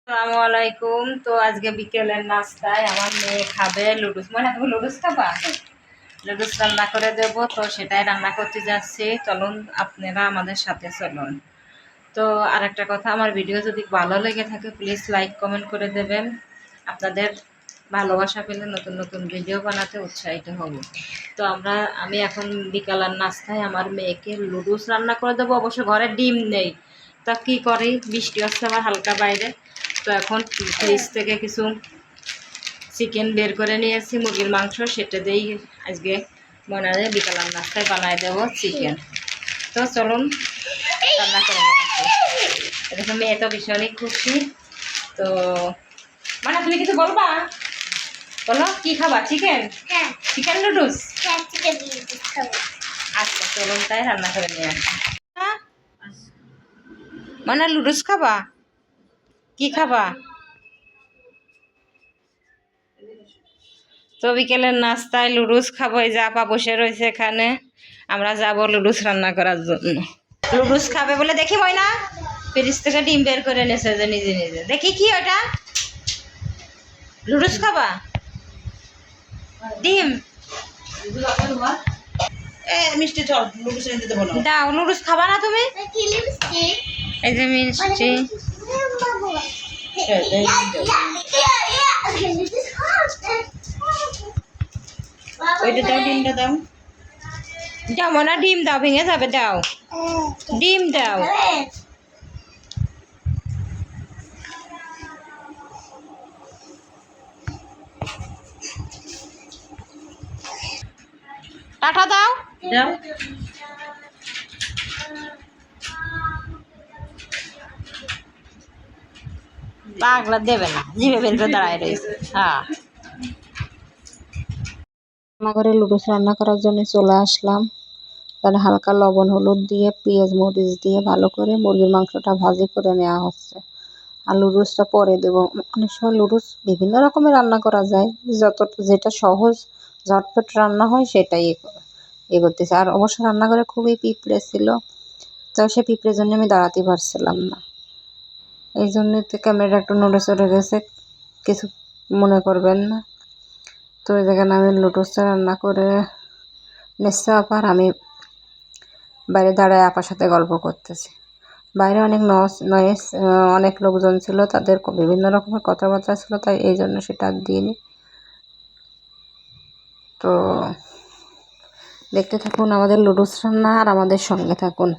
আসসালামু আলাইকুম। তো আজকে বিকেলের নাস্তায় আমার মেয়ে খাবে লুডুস। মানে তুমি লুডুস খাবা? লুডুস রান্না করে দেবো, তো সেটাই রান্না করতে যাচ্ছি। চলুন আপনারা আমাদের সাথে চলুন। তো আরেকটা কথা, আমার ভিডিও যদি ভালো লেগে থাকে প্লিজ লাইক কমেন্ট করে দেবেন। আপনাদের ভালোবাসা পেলে নতুন নতুন ভিডিও বানাতে উৎসাহিত হব। তো আমি এখন বিকালের নাস্তায় আমার মেয়েকে লুডুস রান্না করে দেবো। অবশ্য ঘরে ডিম নেই, তা কী করি, বৃষ্টি হচ্ছে আমার হালকা বাইরে। তো এখন ফ্রিজ থেকে কিছু চিকেন বের করে নিয়েছি, মুরগির মাংস, সেটা দিয়েই আজকে মনে হয় বিকালের নাস্তায় বানায় দেবো চিকেন। তো চলুন রান্না করে নিয়ে আসি। এরকম মেয়ে তো ভীষণই খুশি। তো মানে তুমি কিছু বলবা? বলো, কি খাবা? চিকেন? হ্যাঁ, চিকেন নুডলস। হ্যাঁ, চিকেন নুডলস খাবো। আচ্ছা চলুন তাই রান্না করে নিয়ে আসি। মানে লুডুস খাবা? কি খাবা? তো বিকেলের নাস্তায় লুডুস খাবো। এই যে আপা বসে রয়েছে এখানে, আমরা যাব লুডুস রান্না করার জন্য। লুডুস খাবে বলে দেখি ময়না ফ্রিজ থেকে ডিম বের করে এনেছে যে নিজে নিজে। দেখি কি ওটা, লুডুস খাবা? ডিম মিষ্টি দাও, লুডুস খাবা না তুমি? এই যে মিষ্টি, ওইটা দাও, ডিমটা দাও। দাও মনে ডিম দাও, ভেঙে যাবে, দাও ডিম দাও। টাটা দাও, দাও। পাগলা দেবে না, জিভে বের করে দাঁড়ায় রয়েছে। হ্যাঁ, রান্নাঘরে লুডুস রান্না করার জন্য চলে আসলাম। তাহলে হালকা লবণ হলুদ দিয়ে পেঁয়াজ মরিচ দিয়ে ভালো করে মুরগির মাংসটা ভাজি করে নেওয়া হচ্ছে। আর লুডুসটা পরে দেবো। অনেক সময় লুডুস বিভিন্ন রকমের রান্না করা যায়, যেটা সহজ ঝটপট রান্না হয় সেটাই করতেছে। আর অবশ্য রান্নাঘরে খুবই পিঁপড়ে ছিল, তো সে পিঁপড়ের জন্য আমি দাঁড়াতে পারছিলাম না। এই জন্য তো ক্যামেরা একটু নড়ে চড়ে গেছে, কিছু মনে করবেন না। তো এই জায়গায় আমি লুডুসটা রান্না করে নিচ্ছে। আবার আমি বাইরে দাঁড়ায় আপার সাথে গল্প করতেছি। বাইরে অনেক নয়েজ, অনেক লোকজন ছিল, তাদের বিভিন্ন রকমের কথাবার্তা ছিল, তাই এই জন্য সেটা আর দিইনি। তো দেখতে থাকুন আমাদের লুডুস রান্না আর আমাদের সঙ্গে থাকুন।